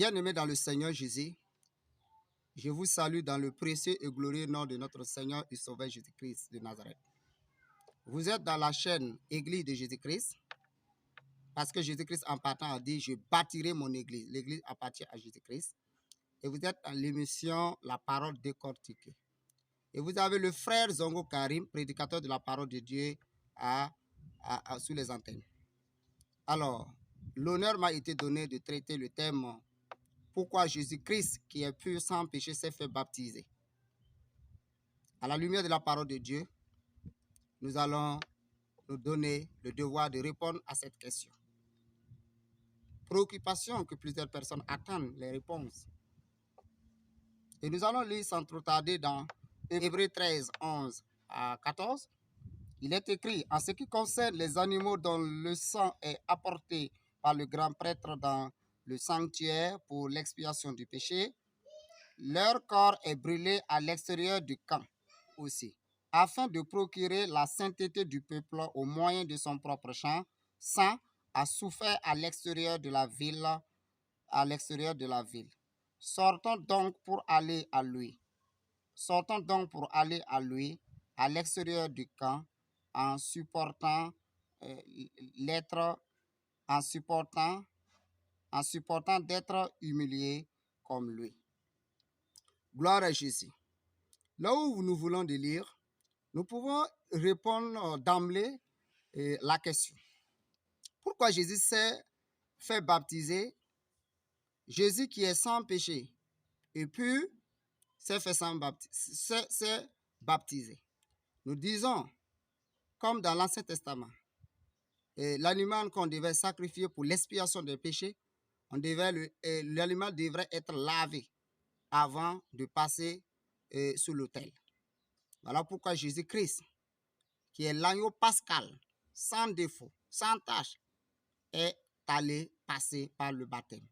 Bien-aimés dans le Seigneur Jésus, je vous salue dans le précieux et glorieux nom de notre Seigneur et Sauveur Jésus-Christ de Nazareth. Vous êtes dans la chaîne Église de Jésus-Christ, parce que Jésus-Christ en partant a dit « Je bâtirai mon Église ». L'Église appartient à Jésus-Christ. Et vous êtes dans l'émission La Parole décortiquée. Et vous avez le frère Zongo Karim, prédicateur de la parole de Dieu sous les antennes. Alors, l'honneur m'a été donné de traiter le thème « Pourquoi Jésus-Christ, qui est pur sans péché, s'est fait baptiser ». À la lumière de la parole de Dieu, nous allons nous donner le devoir de répondre à cette question. Préoccupation que plusieurs personnes attendent les réponses. Et nous allons lire sans trop tarder dans Hébreux 13, 11 à 14. Il est écrit, en ce qui concerne les animaux dont le sang est apporté par le grand prêtre dans le sanctuaire pour l'expiation du péché, leur corps est brûlé à l'extérieur du camp aussi, afin de procurer la sainteté du peuple au moyen de son propre sang a souffert à l'extérieur de la ville, Sortons donc pour aller à lui. À l'extérieur du camp, en supportant d'être humiliés comme lui. Gloire à Jésus. Là où nous voulons de lire, nous pouvons répondre d'emblée la question. Pourquoi Jésus s'est fait baptiser? Jésus qui est sans péché et pur s'est baptisé. Nous disons, comme dans l'Ancien Testament, l'animal qu'on devait sacrifier pour l'expiation des péchés, l'animal devrait être lavé avant de passer sous l'autel. Voilà pourquoi Jésus-Christ, qui est l'agneau pascal, sans défaut, sans tache, est allé passer par le baptême.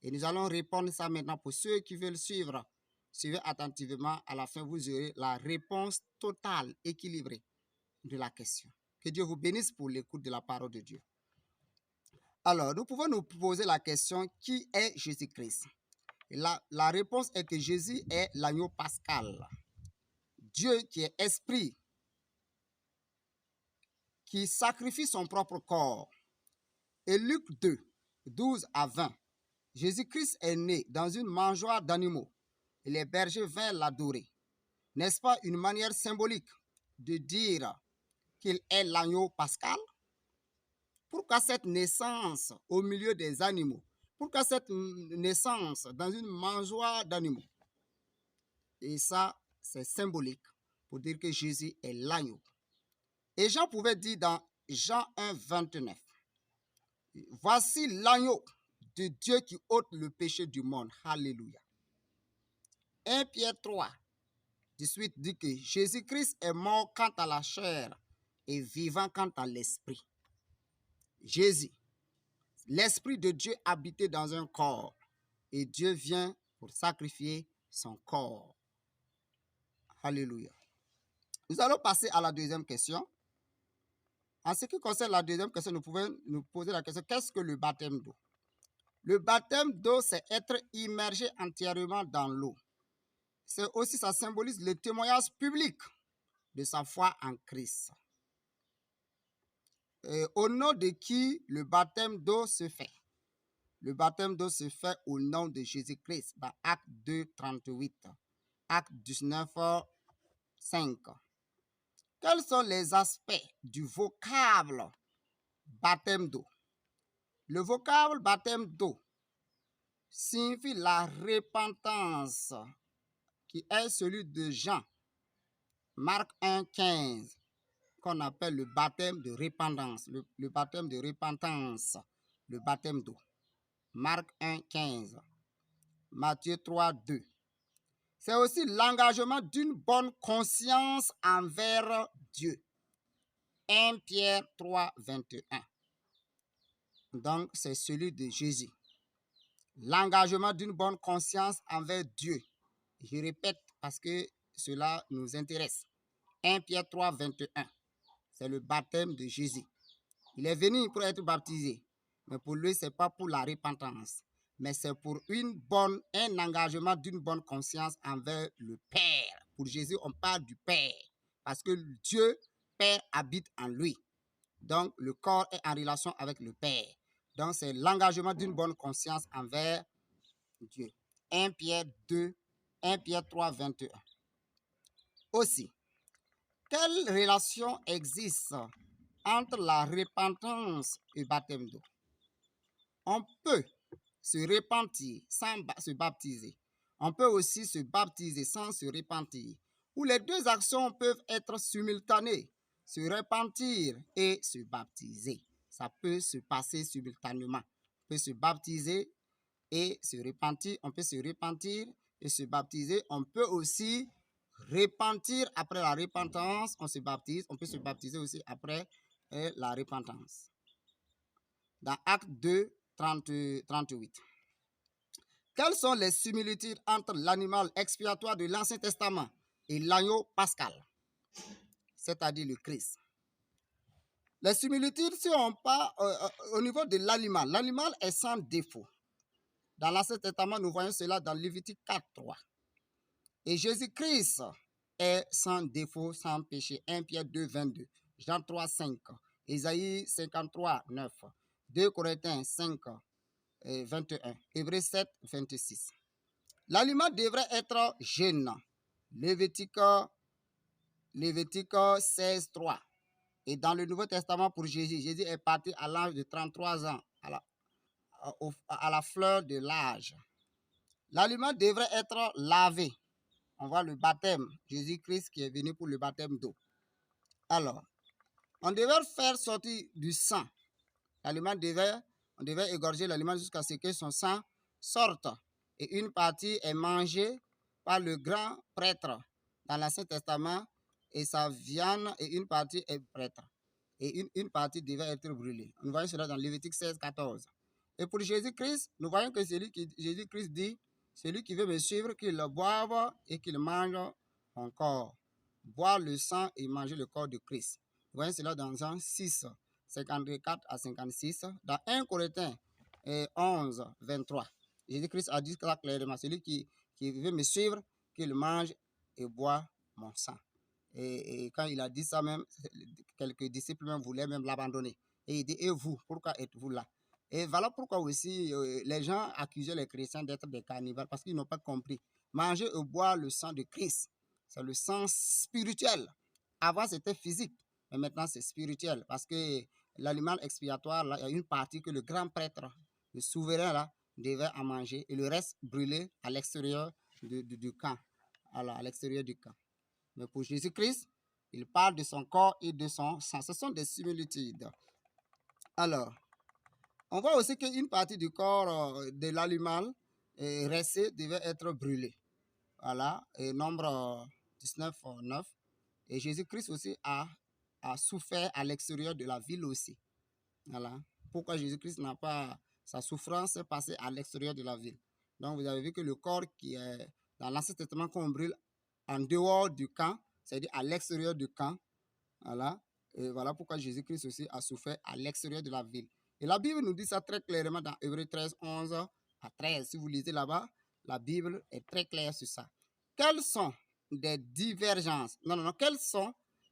Et nous allons répondre ça maintenant pour ceux qui veulent suivre. Suivez attentivement, à la fin vous aurez la réponse totale, équilibrée de la question. Que Dieu vous bénisse pour l'écoute de la parole de Dieu. Alors, nous pouvons nous poser la question, qui est Jésus-Christ? La réponse est que Jésus est l'agneau pascal. Dieu qui est esprit, qui sacrifie son propre corps. Et Luc 2, 12 à 20. Jésus-Christ est né dans une mangeoire d'animaux et les bergers vinrent l'adorer. N'est-ce pas une manière symbolique de dire qu'il est l'agneau pascal? Pourquoi cette naissance au milieu des animaux? Pourquoi cette naissance dans une mangeoire d'animaux? Et ça, c'est symbolique pour dire que Jésus est l'agneau. Et Jean pouvait dire dans Jean 1, 29, « Voici l'agneau de Dieu qui ôte le péché du monde. » Alléluia. 1 Pierre 3, 18 dit que Jésus-Christ est mort quant à la chair et vivant quant à l'esprit. Jésus, l'esprit de Dieu habitait dans un corps et Dieu vient pour sacrifier son corps. Alléluia. Nous allons passer à la deuxième question. En ce qui concerne la deuxième question, nous pouvons nous poser la question, qu'est-ce que le baptême d'eau? Le baptême d'eau, c'est être immergé entièrement dans l'eau. C'est aussi, ça symbolise le témoignage public de sa foi en Christ. Au nom de qui le baptême d'eau se fait? Le baptême d'eau se fait au nom de Jésus-Christ dans Acte 2, 38, Acte 19, 5. Quels sont les aspects du vocable baptême d'eau? Le vocable baptême d'eau signifie la repentance, qui est celui de Jean, Marc 1, 15, qu'on appelle le baptême de repentance, le baptême de repentance, le baptême d'eau. Marc 1, 15, Matthieu 3, 2. C'est aussi l'engagement d'une bonne conscience envers Dieu. 1 Pierre 3, 21. Donc, c'est celui de Jésus. L'engagement d'une bonne conscience envers Dieu. Je répète parce que cela nous intéresse. 1 Pierre 3, 21. C'est le baptême de Jésus. Il est venu pour être baptisé. Mais pour lui, ce n'est pas pour la repentance. mais c'est pour un engagement d'une bonne conscience envers le Père. Pour Jésus, on parle du Père, parce que Dieu, Père, habite en lui. Donc, le corps est en relation avec le Père. Donc, c'est l'engagement d'une bonne conscience envers Dieu. 1 Pierre 2, 1 Pierre 3, 21. Aussi, quelle relation existe entre la repentance et le baptême d'eau? On peut se repentir sans se baptiser. On peut aussi se baptiser sans se repentir. Ou les deux actions peuvent être simultanées. Se repentir et se baptiser. Ça peut se passer simultanément. On peut se baptiser et se repentir. On peut se repentir et se baptiser. On peut aussi repentir après la repentance. On se baptise. On peut se baptiser aussi après la repentance. Dans Acte 2, 38. Quelles sont les similitudes entre l'animal expiatoire de l'Ancien Testament et l'agneau pascal, c'est-à-dire le Christ? Les similitudes, si on part au niveau de l'animal, l'animal est sans défaut. Dans l'Ancien Testament, nous voyons cela dans Lévitique 4, 3. Et Jésus-Christ est sans défaut, sans péché. 1 Pierre 2, 22. Jean 3, 5. Ésaïe 53, 9. 2 Corinthiens 5, 21. Hébreux 7, 26. L'aliment devrait être jeune. Lévitique 16, 3. Et dans le Nouveau Testament pour Jésus, Jésus est parti à l'âge de 33 ans, à la fleur de l'âge. L'aliment devrait être lavé. On voit le baptême, Jésus-Christ qui est venu pour le baptême d'eau. Alors, on devait faire sortir du sang. On devait égorger l'aliment jusqu'à ce que son sang sorte. Et une partie est mangée par le grand prêtre dans l'Ancien Testament et sa viande, et une partie est prêtre. Et une partie devait être brûlée. Nous voyons cela dans Lévitique 16, 14. Et pour Jésus-Christ, nous voyons que Jésus-Christ dit, celui qui veut me suivre, qu'il le boive et qu'il mange mon corps. Boire le sang et manger le corps de Christ. Nous voyons cela dans Jean 6, 54 à 56. Dans 1 Corinthiens 11, 23. Jésus-Christ a dit clairement, celui qui veut me suivre, qu'il mange et boit mon sang. Et quand il a dit ça même, quelques disciples même voulaient même l'abandonner. Et il dit, et vous, pourquoi êtes-vous là? Et voilà pourquoi aussi les gens accusaient les chrétiens d'être des cannibales, parce qu'ils n'ont pas compris. Manger et boire le sang de Christ, c'est le sang spirituel. Avant, c'était physique, mais maintenant, c'est spirituel. Parce que l'animal expiatoire, là, il y a une partie que le grand prêtre, le souverain, là, devait en manger, et le reste brûlé à l'extérieur du camp. Alors, à l'extérieur du camp. Mais pour Jésus-Christ, il parle de son corps et de son sang. Ce sont des similitudes. Alors, on voit aussi qu'une partie du corps de l'animal resté devait être brûlée. Voilà, et nombre 19, 9. Et Jésus-Christ aussi a souffert à l'extérieur de la ville aussi. Voilà. Pourquoi Jésus-Christ n'a pas sa souffrance passée à l'extérieur de la ville? Donc, vous avez vu que le corps qui est dans l'Ancien Testament qu'on brûle en dehors du camp, c'est-à-dire à l'extérieur du camp. Voilà. Et voilà pourquoi Jésus-Christ aussi a souffert à l'extérieur de la ville. Et la Bible nous dit ça très clairement dans Hébreux 13, 11 à 13. Si vous lisez là-bas, la Bible est très claire sur ça. Quelles sont des divergences?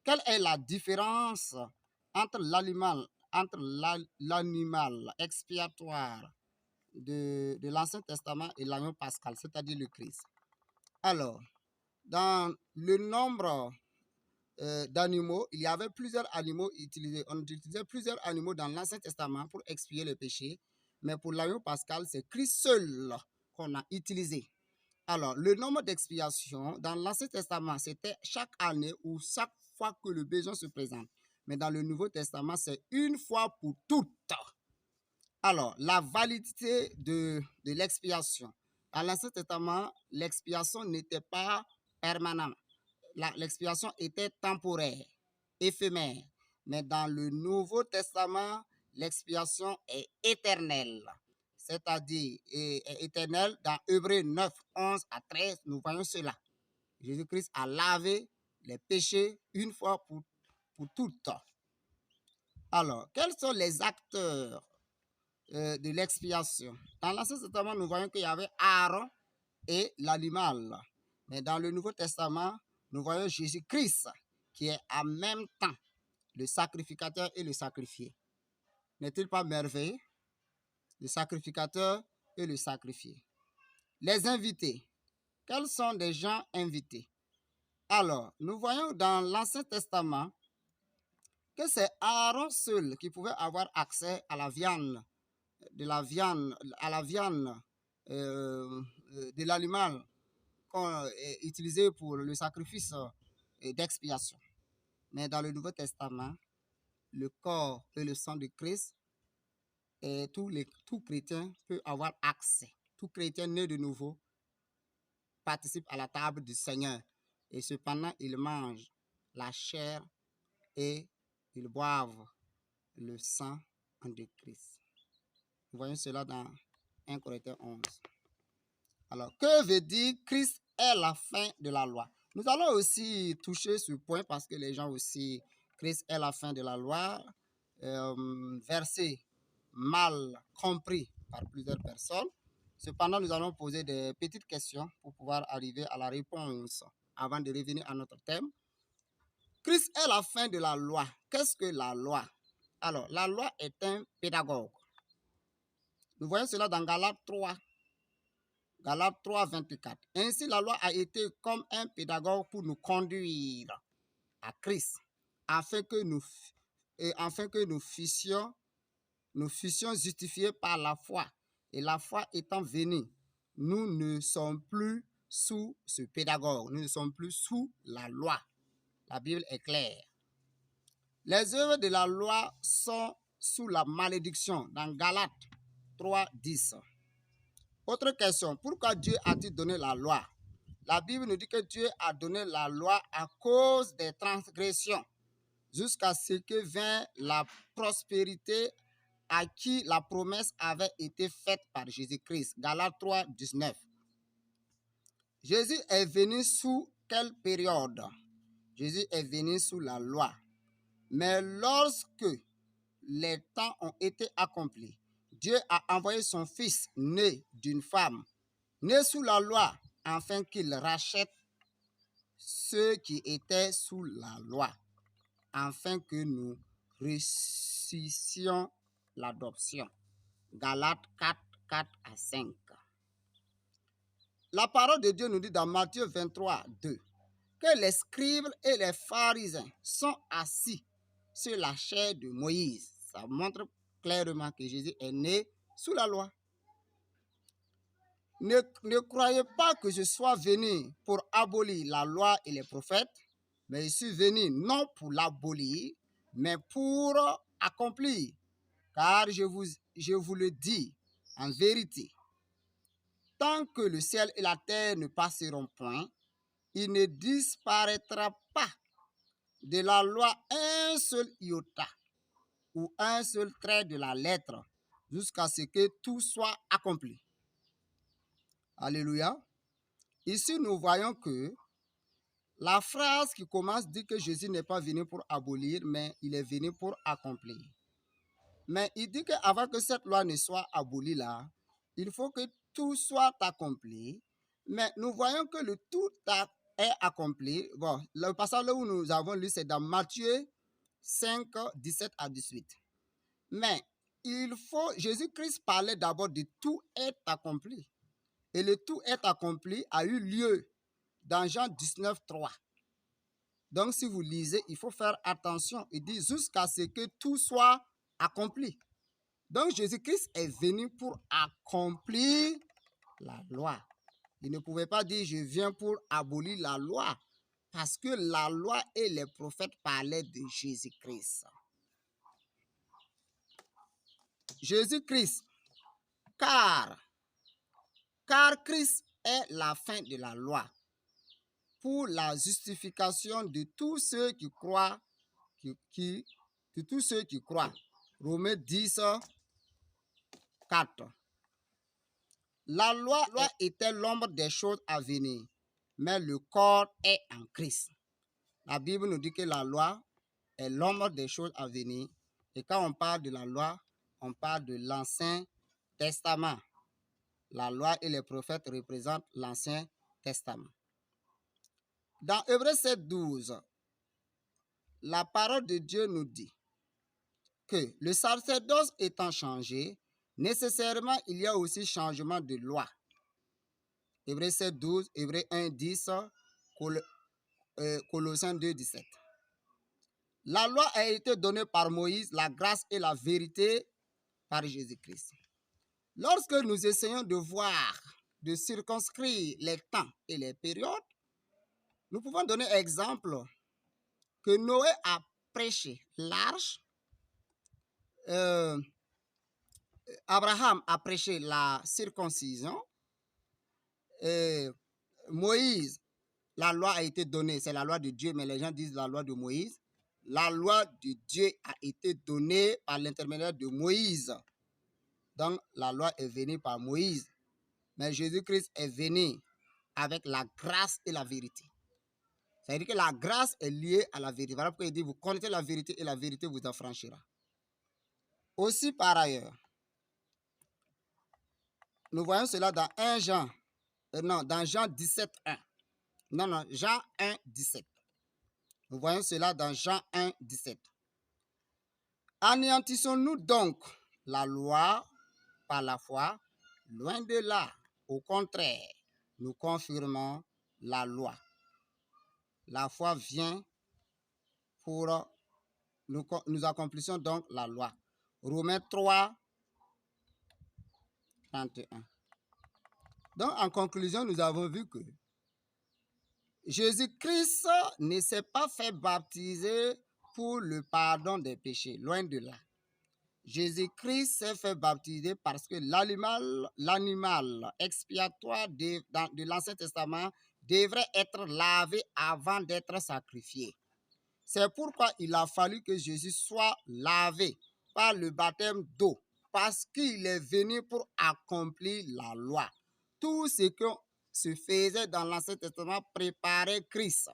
Quelle est la différence entre l'animal expiatoire de l'Ancien Testament et l'agneau pascal, c'est-à-dire le Christ? Alors, dans le nombre d'animaux, il y avait plusieurs animaux utilisés. On utilisait plusieurs animaux dans l'Ancien Testament pour expier les péchés, mais pour l'agneau pascal, c'est Christ seul qu'on a utilisé. Alors, le nombre d'expiations dans l'Ancien Testament, c'était chaque année ou chaque fois que le besoin se présente. Mais dans le Nouveau Testament, c'est une fois pour toutes. Alors, la validité de l'expiation. Dans l'Ancien Testament, l'expiation n'était pas permanente. L'expiation était temporaire, éphémère. Mais dans le Nouveau Testament, l'expiation est éternelle. C'est-à-dire éternelle. Dans Hébreux 9, 11 à 13, nous voyons cela. Jésus-Christ a lavé les péchés une fois pour toutes. Alors, quels sont les acteurs de l'expiation. Dans l'Ancien Testament, nous voyons qu'il y avait Aaron et l'animal. Mais dans le Nouveau Testament, nous voyons Jésus-Christ qui est en même temps le sacrificateur et le sacrifié. N'est-il pas merveilleux? Le sacrificateur et le sacrifié. Les invités. Quels sont les gens invités? Alors, nous voyons dans l'Ancien Testament que c'est Aaron seul qui pouvait avoir accès à la viande, de l'animal utilisé pour le sacrifice d'expiation. Mais dans le Nouveau Testament, le corps et le sang de Christ, et tout chrétien peut avoir accès. Tout chrétien né de nouveau participe à la table du Seigneur. Et cependant, ils mangent la chair et ils boivent le sang de Christ. Nous voyons cela dans 1 Corinthiens 11. Alors, que veut dire Christ est la fin de la loi? Nous allons aussi toucher ce point parce que les gens aussi, Christ est la fin de la loi, verset mal compris par plusieurs personnes. Cependant, nous allons poser des petites questions pour pouvoir arriver à la réponse avant de revenir à notre thème. Christ est la fin de la loi. Qu'est-ce que la loi? Alors, la loi est un pédagogue. Nous voyons cela dans Galates 3. Galates 3, 24. Ainsi, la loi a été comme un pédagogue pour nous conduire à Christ, afin que nous fussions justifiés par la foi. Et la foi étant venue, nous ne sommes plus sous ce pédagogue, nous ne sommes plus sous la loi. La Bible est claire. Les œuvres de la loi sont sous la malédiction, dans Galates 3, 10. Autre question, pourquoi Dieu a-t-il donné la loi? La Bible nous dit que Dieu a donné la loi à cause des transgressions, jusqu'à ce que vint la prospérité à qui la promesse avait été faite par Jésus-Christ. Galates 3, 19. Jésus est venu sous quelle période? Jésus est venu sous la loi. Mais lorsque les temps ont été accomplis, Dieu a envoyé son Fils né d'une femme, né sous la loi, afin qu'il rachète ceux qui étaient sous la loi, afin que nous réussissions l'adoption. Galates 4, 4 à 5. La parole de Dieu nous dit dans Matthieu 23, 2, que les scribes et les pharisiens sont assis sur la chair de Moïse. Ça montre clairement que Jésus est né sous la loi. Ne croyez pas que je sois venu pour abolir la loi et les prophètes, mais je suis venu non pour l'abolir, mais pour accomplir. Car je vous le dis en vérité, tant que le ciel et la terre ne passeront point, il ne disparaîtra pas de la loi un seul iota ou un seul trait de la lettre, jusqu'à ce que tout soit accompli. Alléluia. Ici, nous voyons que la phrase qui commence dit que Jésus n'est pas venu pour abolir, mais il est venu pour accomplir. Mais il dit qu'avant que cette loi ne soit abolie là, il faut que tout soit accompli. Mais nous voyons que le tout est accompli. Bon, le passage où nous avons lu, c'est dans Matthieu 5, 17 à 18. Mais Jésus-Christ parlait d'abord de tout est accompli. Et le tout est accompli a eu lieu dans Jean 19, 3. Donc, si vous lisez, il faut faire attention. Il dit jusqu'à ce que tout soit accompli. Donc, Jésus-Christ est venu pour accomplir la loi. Il ne pouvait pas dire je viens pour abolir la loi, parce que la loi et les prophètes parlaient de Jésus-Christ. Jésus-Christ, car Christ est la fin de la loi pour la justification de tous ceux qui croient, de tous ceux qui croient. Romains 10, 4. La loi était l'ombre des choses à venir, mais le corps est en Christ. La Bible nous dit que la loi est l'ombre des choses à venir. Et quand on parle de la loi, on parle de l'Ancien Testament. La loi et les prophètes représentent l'Ancien Testament. Dans Hébreux 7:12, la parole de Dieu nous dit que le sacerdoce étant changé, nécessairement il y a aussi changement de loi. Hébreux 7:12, Hébreux 1:10, Colossiens 2:17. La loi a été donnée par Moïse, la grâce et la vérité par Jésus-Christ. Lorsque nous essayons de voir, de circonscrire les temps et les périodes, nous pouvons donner exemple que Noé a prêché l'arche, Abraham a prêché la circoncision, Moïse, la loi a été donnée, c'est la loi de Dieu, mais les gens disent la loi de Moïse. La loi de Dieu a été donnée par l'intermédiaire de Moïse. Donc, la loi est venue par Moïse. Mais Jésus-Christ est venu avec la grâce et la vérité. Ça veut dire que la grâce est liée à la vérité. Voilà pourquoi il dit, vous connaissez la vérité et la vérité vous affranchira. Aussi, par ailleurs, nous voyons cela dans Jean 17:1. Jean 1:17. Nous voyons cela dans Jean 1:17. Anéantissons-nous donc la loi par la foi? Loin de là. Au contraire, nous confirmons la loi. La foi vient pour nous accomplissons donc la loi. Romains 3:31. Donc, en conclusion, nous avons vu que Jésus-Christ ne s'est pas fait baptiser pour le pardon des péchés, loin de là. Jésus-Christ s'est fait baptiser parce que l'animal expiatoire de l'Ancien Testament devrait être lavé avant d'être sacrifié. C'est pourquoi il a fallu que Jésus soit lavé par le baptême d'eau, parce qu'il est venu pour accomplir la loi. Tout ce que se faisait dans l'Ancien Testament préparait Christ.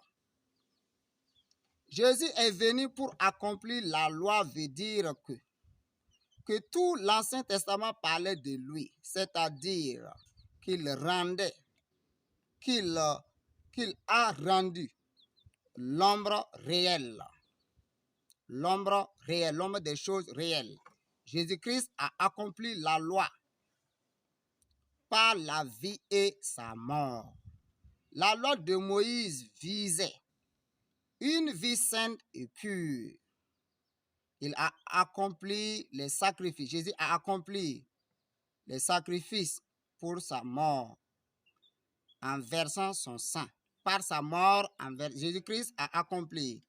Jésus est venu pour accomplir la loi, veut dire que tout l'Ancien Testament parlait de lui, c'est-à-dire qu'il a rendu l'ombre réelle, l'ombre des choses réelles. Jésus-Christ a accompli la loi par la vie et sa mort. La loi de Moïse visait une vie sainte et pure. Il a accompli les sacrifices. Jésus a accompli les sacrifices pour sa mort en versant son sang. Par sa mort, Jésus-Christ a accompli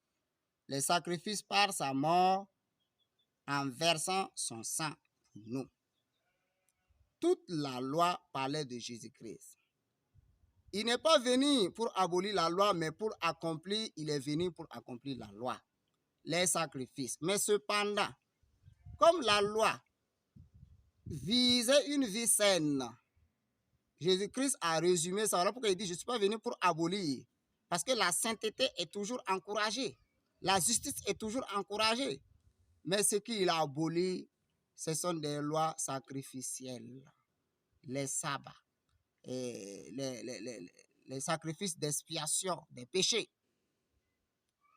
les sacrifices par sa mort en versant son sang pour nous. Toute la loi parlait de Jésus-Christ. Il n'est pas venu pour abolir la loi, mais pour accomplir, il est venu pour accomplir la loi, les sacrifices. Mais cependant, comme la loi visait une vie saine, Jésus-Christ a résumé ça. Voilà pourquoi il dit, je ne suis pas venu pour abolir. Parce que la sainteté est toujours encouragée. La justice est toujours encouragée. Mais ce qu'il a aboli, ce sont des lois sacrificielles. Les sabbats, et les sacrifices d'expiation des péchés.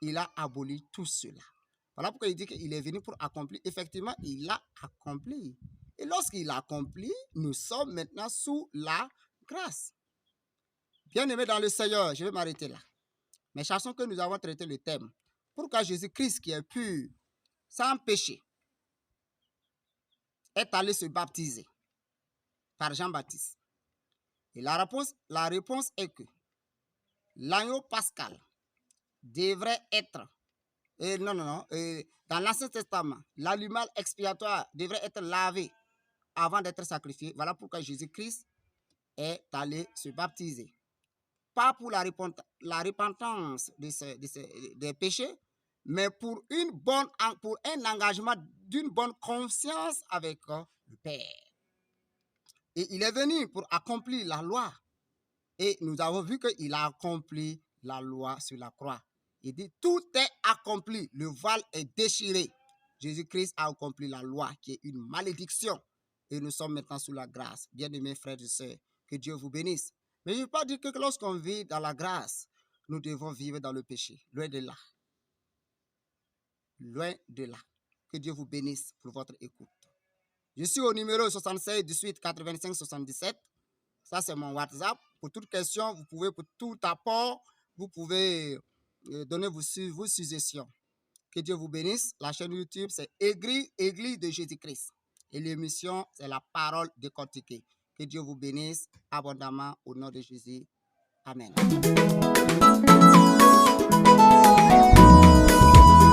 Il a aboli tout cela. Voilà pourquoi il dit qu'il est venu pour accomplir. Effectivement, il a accompli. Et lorsqu'il a accompli, nous sommes maintenant sous la grâce. Bien-aimés dans le Seigneur, je vais m'arrêter là. Mais sachons que nous avons traité le thème. Pourquoi Jésus-Christ, qui est pur, sans péché, est allé se baptiser par Jean-Baptiste? Et la réponse est que l'agneau pascal devrait être, dans l'Ancien Testament, l'animal expiatoire devrait être lavé avant d'être sacrifié. Voilà pourquoi Jésus-Christ est allé se baptiser. Pas pour la repentance des péchés, mais pour un engagement d'une bonne conscience avec le Père. Et il est venu pour accomplir la loi. Et nous avons vu qu'il a accompli la loi sur la croix. Il dit, tout est accompli. Le voile est déchiré. Jésus-Christ a accompli la loi qui est une malédiction et nous sommes maintenant sous la grâce. Bien-aimés frères et sœurs, que Dieu vous bénisse. Mais je ne veux pas dire que lorsqu'on vit dans la grâce, nous devons vivre dans le péché. Loin de là. Loin de là. Que Dieu vous bénisse pour votre écoute. Je suis au numéro 76 18 85 77. Ça, c'est mon WhatsApp. Pour toute question, vous pouvez, pour tout apport, vous pouvez donner vos suggestions. Que Dieu vous bénisse. La chaîne YouTube, c'est Église de Jésus-Christ. Et l'émission, c'est la parole décortiquée. Que Dieu vous bénisse abondamment au nom de Jésus. Amen.